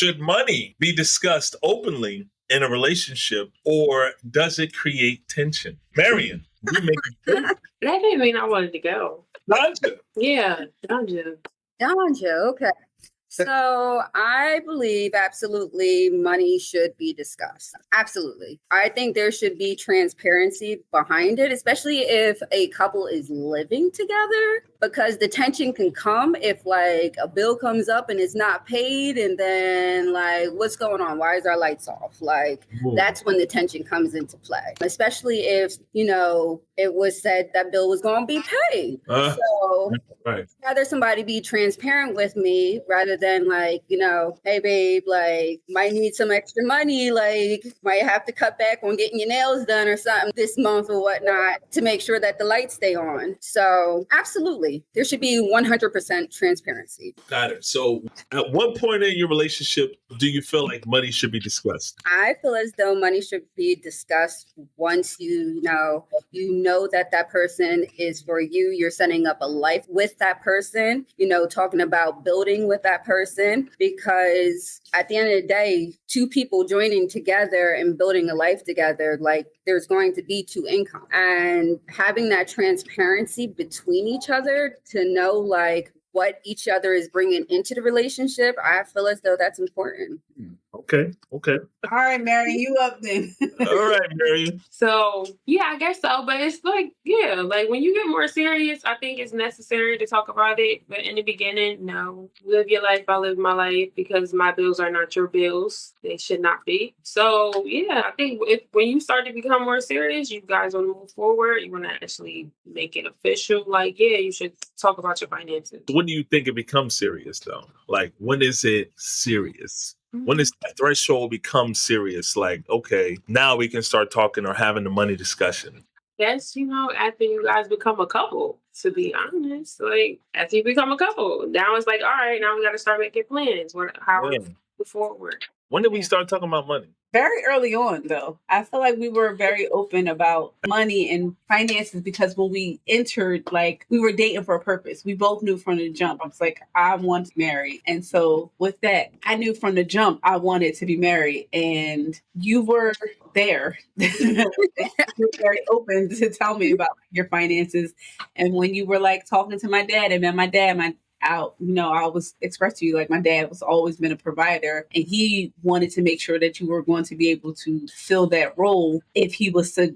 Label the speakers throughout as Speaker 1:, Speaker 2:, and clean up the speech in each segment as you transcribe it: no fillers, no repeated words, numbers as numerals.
Speaker 1: Should money be discussed openly in a relationship, or does it create tension? Marion, you make
Speaker 2: That didn't mean I wanted to go.
Speaker 1: Danja.
Speaker 2: Yeah, Danja.
Speaker 3: Danja, okay. So I believe absolutely money should be discussed. Absolutely. I think there should be transparency behind it, especially if a couple is living together, because the tension can come if like a bill comes up and it's not paid, and then like, what's going on? Why is our lights off? Like, that's when the tension comes into play, especially if, it was said that bill was going to be paid. So
Speaker 1: Right.
Speaker 3: rather somebody be transparent with me rather than like, hey babe, like might need some extra money, like might have to cut back on getting your nails done or something this month or whatnot to make sure that the lights stay on. So absolutely, there should be 100% transparency.
Speaker 1: Got it. So at what point in your relationship do you feel like money should be discussed?
Speaker 3: I feel as though money should be discussed once you know that person is for you. You're setting up a life with that person, talking about building with that person, because at the end of the day, two people joining together and building a life together, like there's going to be two income, and having that transparency between each other to know like what each other is bringing into the relationship. I feel as though that's important.
Speaker 1: Okay.
Speaker 4: All right, Mary, you up then.
Speaker 1: All right, Mary.
Speaker 2: So, yeah, I guess so. But it's like, like when you get more serious, I think it's necessary to talk about it. But in the beginning, no. Live your life, I live my life, because my bills are not your bills. They should not be. So, yeah, I think when you start to become more serious, you guys want to move forward. You want to actually make it official. Like, you should talk about your finances.
Speaker 1: When do you think it becomes serious, though? Like, when is it serious? When does that threshold become serious? Like, okay, now we can start talking or having the money discussion.
Speaker 2: Yes, after you guys become a couple, to be honest. Like, after you become a couple, now it's like, all right, now we got to start making plans. How we move forward.
Speaker 1: When did we start talking about money?
Speaker 4: Very early on, though. I feel like we were very open about money and finances, because when we entered, like, we were dating for a purpose. We both knew from the jump. I was like, I want to marry. And so with that, I knew from the jump I wanted to be married. And you were there. You were very open to tell me about your finances. And when you were like talking to my dad, and then my dad, I was expressed to you like my dad was always been a provider, and he wanted to make sure that you were going to be able to fill that role if he was to,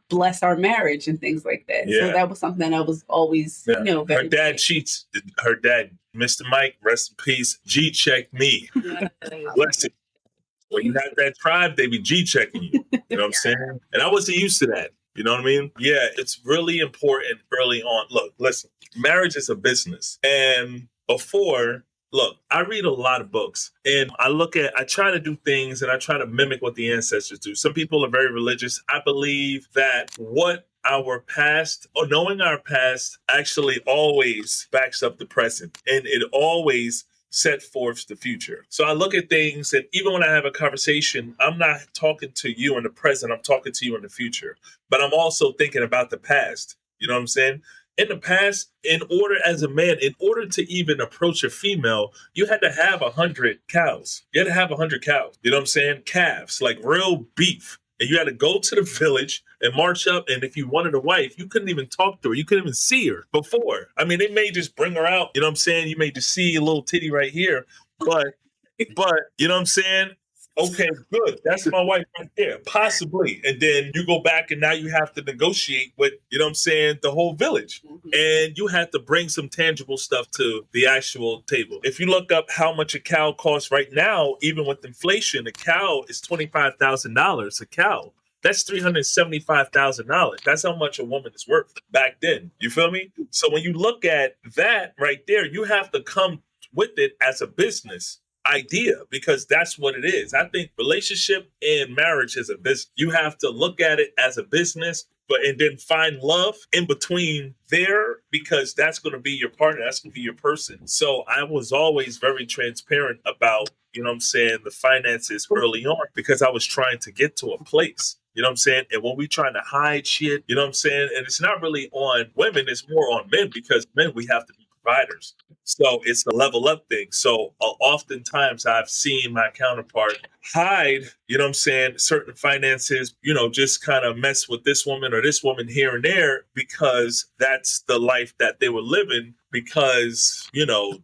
Speaker 4: bless our marriage and things like that.
Speaker 1: Yeah.
Speaker 4: So that was something that was always, very
Speaker 1: her dad cheats. Her dad, Mr. Mike, rest in peace, G-checked me. Bless it. When you have that tribe, they be G-checking you. You know what I'm saying? And I wasn't used to that. You know what I mean? Yeah, it's really important early on. Look, listen, marriage is a business. And I read a lot of books, and I try to do things, and I try to mimic what the ancestors do. Some people are very religious. I believe that knowing our past actually always backs up the present, and it always set forth the future. So I look at things, and even when I have a conversation, I'm not talking to you in the present, I'm talking to you in the future. But I'm also thinking about the past. You know what I'm saying? In the past, in order to even approach a female, you had to have 100 cows. You had to have 100 cows. You know what I'm saying? Calves, like real beef. And you had to go to the village and march up. And if you wanted a wife, you couldn't even talk to her. You couldn't even see her before. I mean, they may just bring her out. You know what I'm saying? You may just see a little titty right here. But you know what I'm saying? Okay, good. That's my wife right there. Possibly. And then you go back, and now you have to negotiate with, you know what I'm saying, the whole village. Mm-hmm. And you have to bring some tangible stuff to the actual table. If you look up how much a cow costs right now, even with inflation, a cow is $25,000 a cow. That's $375,000. That's how much a woman is worth back then. You feel me? So when you look at that right there, you have to come with it as a business idea, because that's what it is. I think relationship and marriage is a business. You have to look at it as a business, and then find love in between there, because that's going to be your partner. That's going to be your person. So I was always very transparent about, you know what I'm saying, the finances early on, because I was trying to get to a place. You know what I'm saying? And when we trying to hide shit, you know what I'm saying? And it's not really on women, it's more on men, because men, we have to be providers. So it's a level up thing. So oftentimes I've seen my counterpart hide, you know what I'm saying, certain finances, just kind of mess with this woman or this woman here and there because that's the life that they were living because,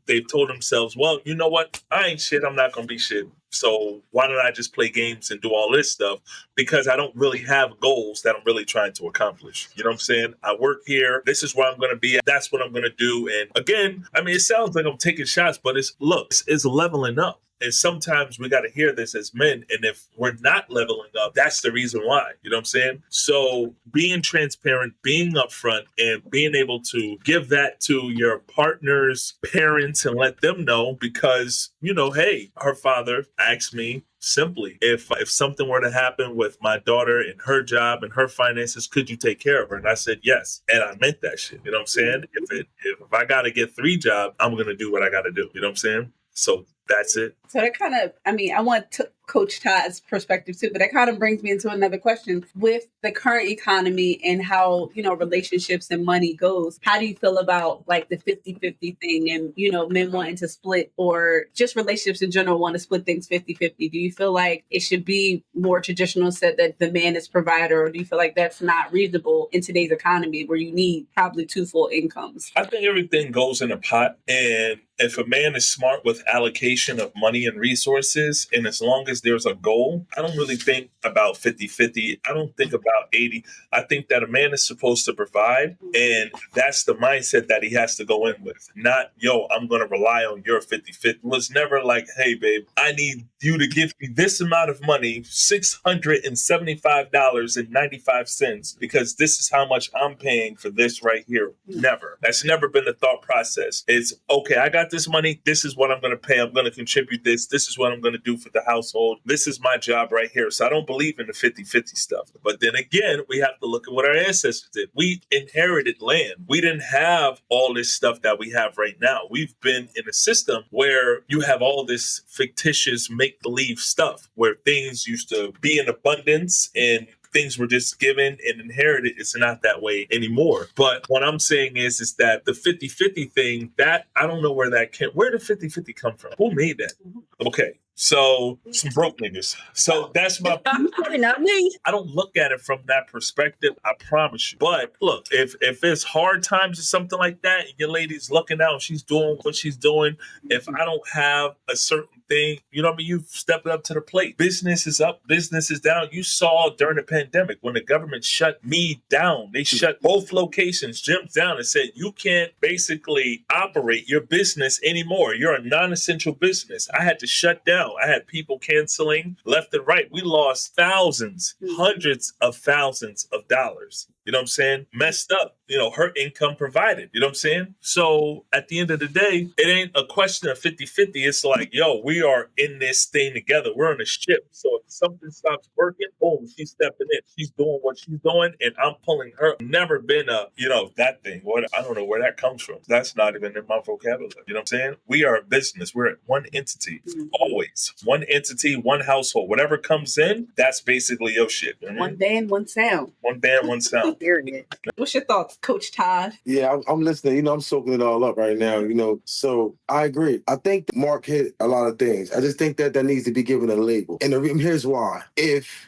Speaker 1: they've told themselves, well, you know what? I ain't shit. I'm not going to be shit. So why don't I just play games and do all this stuff? Because I don't really have goals that I'm really trying to accomplish. You know what I'm saying? I work here. This is where I'm going to be. That's what I'm going to do. And again, it sounds like I'm taking shots, but it's leveling up. And sometimes we got to hear this as men. And if we're not leveling up, that's the reason why. You know what I'm saying? So being transparent, being upfront, and being able to give that to your partner's parents and let them know because, hey, her father asked me simply, if something were to happen with my daughter and her job and her finances, could you take care of her? And I said yes. And I meant that shit. You know what I'm saying? If I got to get 3 jobs, I'm going to do what I got to do. You know what I'm saying? So that's it.
Speaker 4: So that kind of, I want Coach Todd's perspective too, but that kind of brings me into another question. With the current economy and how, relationships and money goes, how do you feel about like the 50-50 thing and, men wanting to split or just relationships in general want to split things 50-50? Do you feel like it should be more traditional said that the man is provider, or do you feel like that's not reasonable in today's economy where you need probably 2 full incomes?
Speaker 1: I think everything goes in a pot, and if a man is smart with allocation of money and resources, and as long as there's a goal, I don't really think about 50-50. I don't think about 80. I think that a man is supposed to provide, and that's the mindset that he has to go in with. Not, I'm going to rely on your 50-50. It was never like, hey, babe, I need you to give me this amount of money, $675.95, because this is how much I'm paying for this right here. Never. That's never been the thought process. It's, okay, I got this money. This is what I'm going to pay. I'm going to contribute this. This is what I'm going to do for the household. This is my job right here. So I don't believe in the 50-50 stuff. But then again, we have to look at what our ancestors did. We inherited land. We didn't have all this stuff that we have right now. We've been in a system where you have all this fictitious make-believe stuff where things used to be in abundance and things were just given and inherited. It's not that way anymore. But what I'm saying is that the 50-50 thing, that I don't know where did 50-50 come from? Who made that? Okay. So some broke niggas. So that's my
Speaker 3: Not me.
Speaker 1: I don't look at it from that perspective, I promise you. But look, if it's hard times or something like that, and your lady's looking out, she's doing what she's doing. If I don't have a certain thing, you've stepped up to the plate. Business is up, business is down. You saw during the pandemic when the government shut me down. They shut both locations, gyms down, and said you can't basically operate your business anymore. You're a non-essential business. I had to shut down. I had people canceling left and right. We lost thousands, hundreds of thousands of dollars. You know what I'm saying? Messed up. Her income provided. You know what I'm saying? So at the end of the day, it ain't a question of 50-50. It's like, we are in this thing together. We're on a ship. So if something stops working, boom, she's stepping in. She's doing what she's doing, and I'm pulling her. Never been that thing. I don't know where that comes from. That's not even in my vocabulary. You know what I'm saying? We are a business. We're one entity. Always. One entity, one household. Whatever comes in, that's basically your shit. You know what I mean?
Speaker 4: One band, one sound.
Speaker 1: One band, one sound.
Speaker 3: Period.
Speaker 4: What's your thoughts, Coach Todd?
Speaker 5: Yeah, I'm listening. I'm soaking it all up right now. So I agree. I think Mark hit a lot of things. I just think that needs to be given a label. And here's why. If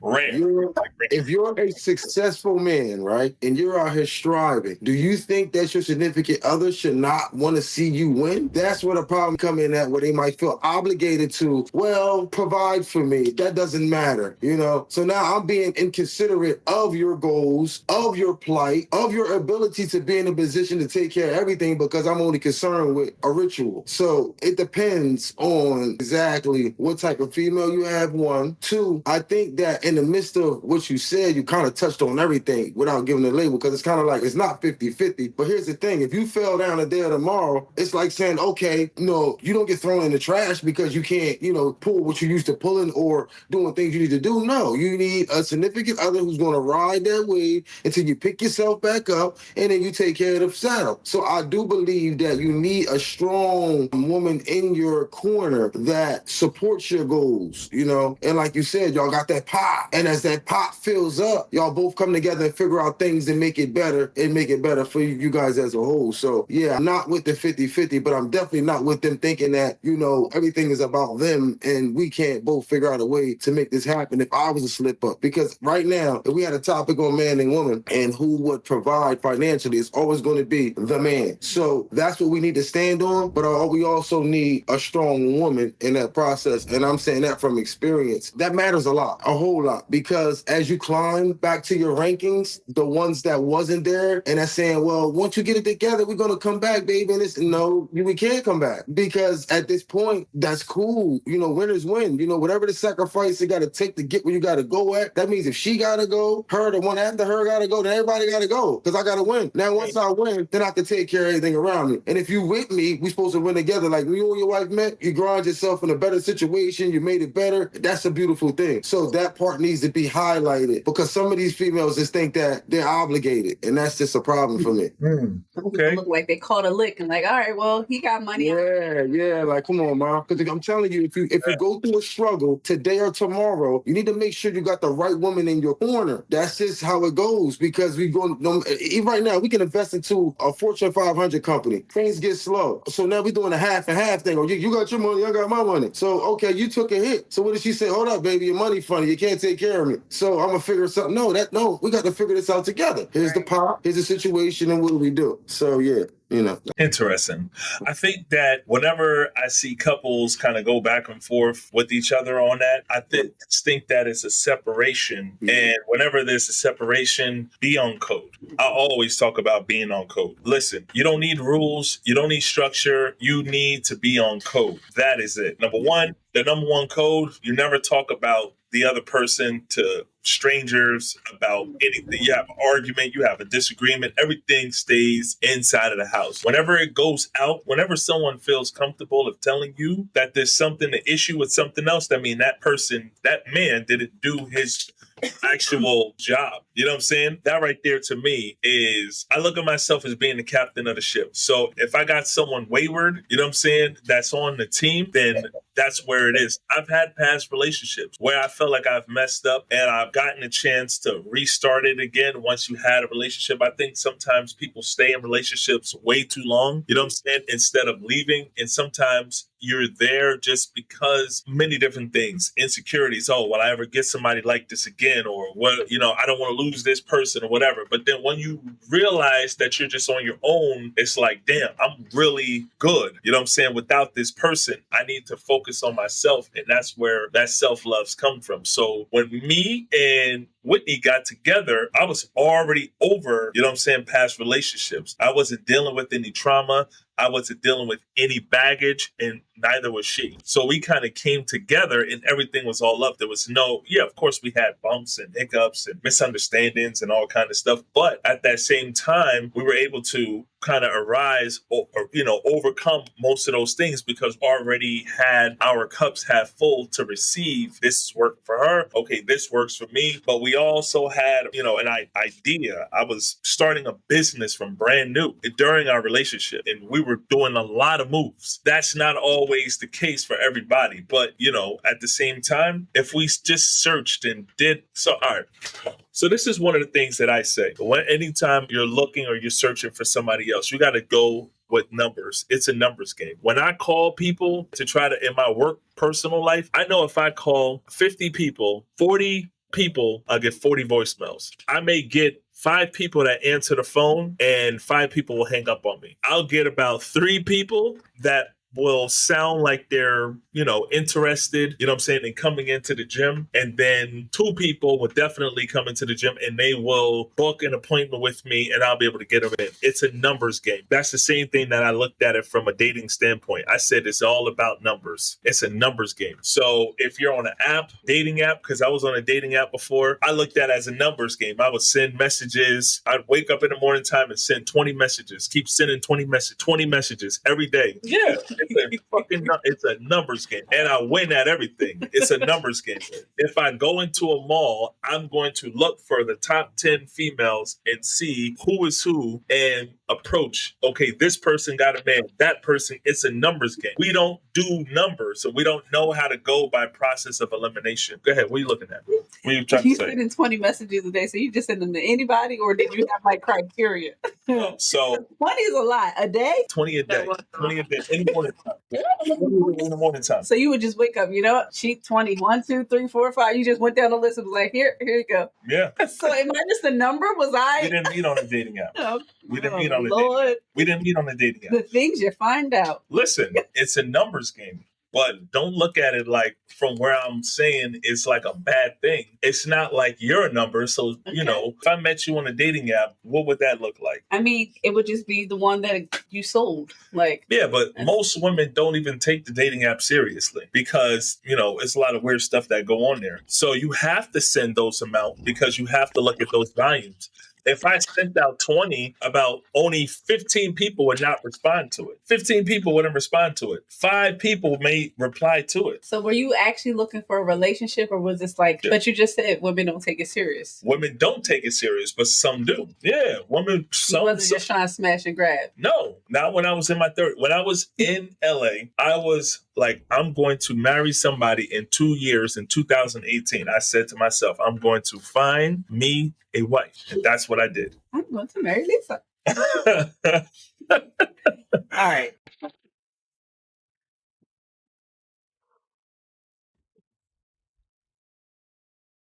Speaker 5: you're a successful man, right, and you're out here striving, do you think that your significant other should not want to see you win? That's where the problem come in at, where they might feel obligated to, provide for me. That doesn't matter, So now I'm being inconsiderate of your goals, of your plight, of your ability to be in a position to take care of everything because I'm only concerned with a ritual. So it depends on exactly what type of female you have, 1. 2, I think that in the midst of what you said, you kind of touched on everything without giving a label because it's kind of like it's not 50-50. But here's the thing. If you fell down a day or tomorrow, it's like saying, okay, no, you don't get thrown in the trash because you can't, pull what you used to pulling or doing things you need to do. No, you need a significant other who's going to ride that wave until until you pick yourself back up and then you take care of the saddle. So I do believe that you need a strong woman in your corner that supports your goals, you know? And like you said, y'all got that pot. And as that pot fills up, y'all both come together and figure out things and make it better for you guys as a whole. So yeah, I'm not with the 50-50, but I'm definitely not with them thinking that, you know, everything is about them and we can't both figure out a way to make this happen if I was a slip up. Because right now, if we had a topic on man and woman and who would provide financially, it's always going to be the man. So that's what we need to stand on, but we also need a strong woman in that process. And I'm saying that from experience. That matters a lot, a whole lot, because as you climb back to your rankings, the ones that wasn't there and that's saying, well, once you get it together, we're going to come back, baby. And it's no, we can't come back, because at this point, that's cool. You know, winners win. You know, whatever the sacrifice you got to take to get where you got to go at, that means if she got to go, her, the one after her got to go, then everybody got to go, because I got to win. Now, once I win, then I can take care of everything around me. And if you with me, we supposed to win together. Like when you and your wife met, you grind yourself in a better situation, you made it better. That's a beautiful thing. So that part needs to be highlighted, because some of these females just think that they're obligated, and that's just a problem for me.
Speaker 1: Okay.
Speaker 4: Look like they called a lick and like, all right, well, he got money.
Speaker 5: Yeah, like come on, man. Because I'm telling you, if you go through a struggle today or tomorrow, you need to make sure you got the right woman in your corner. That's just how it goes. Because even right now, we can invest into a Fortune 500 company. Things get slow, so now we're doing a half and half thing. Or you got your money, I got my money. So okay, you took a hit. So what did she say? Hold up, baby, your money funny. You can't take care of me. So I'm gonna figure something. No, we got to figure this out together. Here's the pot. Here's the situation, and what do we do? So yeah. You know.
Speaker 1: Interesting. I think that whenever I see couples kind of go back and forth with each other on that, I think that it's a separation. Mm-hmm. And whenever there's a separation, be on code. I always talk about being on code. Listen, you don't need rules. You don't need structure. You need to be on code. That is it. Number one code, you never talk about the other person to strangers about anything. You have an argument, you have a disagreement, everything stays inside of the house. Whenever it goes out, whenever someone feels comfortable of telling you that there's something, an issue with something else, that means that person, that man didn't do his actual job. You know what I'm saying? That right there to me is, I look at myself as being the captain of the ship. So if I got someone wayward, you know what I'm saying, that's on the team, then that's where it is. I've had past relationships where I felt like I've messed up and I've gotten a chance to restart it again once you had a relationship. I think sometimes people stay in relationships way too long, you know what I'm saying, instead of leaving. And sometimes you're there just because many different things, insecurities. Oh, will I ever get somebody like this again? Or what, you know, I don't want to lose this person or whatever. But then when you realize that you're just on your own, it's like, damn, I'm really good. You know what I'm saying? Without this person, I need to focus on myself. And that's where that self-love's come from. So when me and Whitney got together, I was already over, you know what I'm saying, past relationships. I wasn't dealing with any trauma. I wasn't dealing with any baggage, and neither was she. So we kind of came together and everything was all up. There was of course we had bumps and hiccups and misunderstandings and all kind of stuff. But at that same time, we were able to kind of arise or overcome most of those things because we already had our cups half full to receive. This worked for her. Okay, this works for me. But we also had, an idea. I was starting a business from brand new during our relationship, and we were doing a lot of moves. That's not always the case for everybody. But, at the same time, if we just searched and did so, all right. So this is one of the things that I say. Anytime you're looking or you're searching for somebody else, you got to go with numbers. It's a numbers game. When I call people to try to, in my work, personal life, I know if I call 50 people, 40 people, I'll get 40 voicemails. I may get 5 people that answer the phone and 5 people will hang up on me. I'll get about 3 people that will sound like they're, interested, in coming into the gym. And then 2 people will definitely come into the gym and they will book an appointment with me and I'll be able to get them in. It's a numbers game. That's the same thing that I looked at it from a dating standpoint. I said it's all about numbers. It's a numbers game. So if you're on an dating app, because I was on a dating app before, I looked at it as a numbers game. I would send messages. I'd wake up in the morning time and send 20 messages. Keep sending 20 messages every day. Yeah. It's a numbers game, and I win at everything. It's a numbers game. If I go into a mall, I'm going to look for the top 10 females and see who is who and approach. Okay, this person got a man. That person. It's a numbers game. We don't do numbers, so we don't know how to go by process of elimination. Go ahead. What are you looking at? What are you trying
Speaker 4: You
Speaker 1: to say?
Speaker 4: sending 20 messages a day, so you just send them to anybody, or did you have like criteria?
Speaker 1: So
Speaker 4: 20 is a lot a day.
Speaker 1: 20 a day. 20 a day. In the morning time. In the morning time.
Speaker 4: So you would just wake up, you know, sheet 20, 1, 2, 3, 4, 5. You just went down the list and was like, here you go.
Speaker 1: Yeah.
Speaker 4: So am I just a number? Was
Speaker 1: We
Speaker 4: I?
Speaker 1: didn't meet on a dating app.
Speaker 4: Oh,
Speaker 1: We didn't meet on a dating
Speaker 4: Lord,
Speaker 1: app. We didn't meet on a dating app.
Speaker 4: the things you find out.
Speaker 1: Listen, it's a numbers game. But don't look at it like from where I'm saying it's like a bad thing. It's not like you're a number. So, you know, if I met you on a dating app, what would that look like?
Speaker 4: I mean, it would just be the one that you sold. Like,
Speaker 1: Yeah, but most women don't even take the dating app seriously because, you know, it's a lot of weird stuff that go on there. So you have to send those amount because you have to look at those volumes. If I sent out 20, about only 15 people would not respond to it. 15 people wouldn't respond to it. 5 people may reply to it.
Speaker 4: so were you actually looking for a relationship, or was this like,
Speaker 1: Yeah.
Speaker 4: but you just said women don't take it serious?
Speaker 1: Women don't take it serious, but some do. Yeah, women.
Speaker 4: You
Speaker 1: Some.
Speaker 4: wasn't just trying to smash and grab.
Speaker 1: No, not when I was in my 30s. When I was in LA, I was like, I'm going to marry somebody in 2 years. In 2018, I said to myself, I'm going to find me a wife, and that's what I did.
Speaker 4: I'm going to marry Lisa. All right.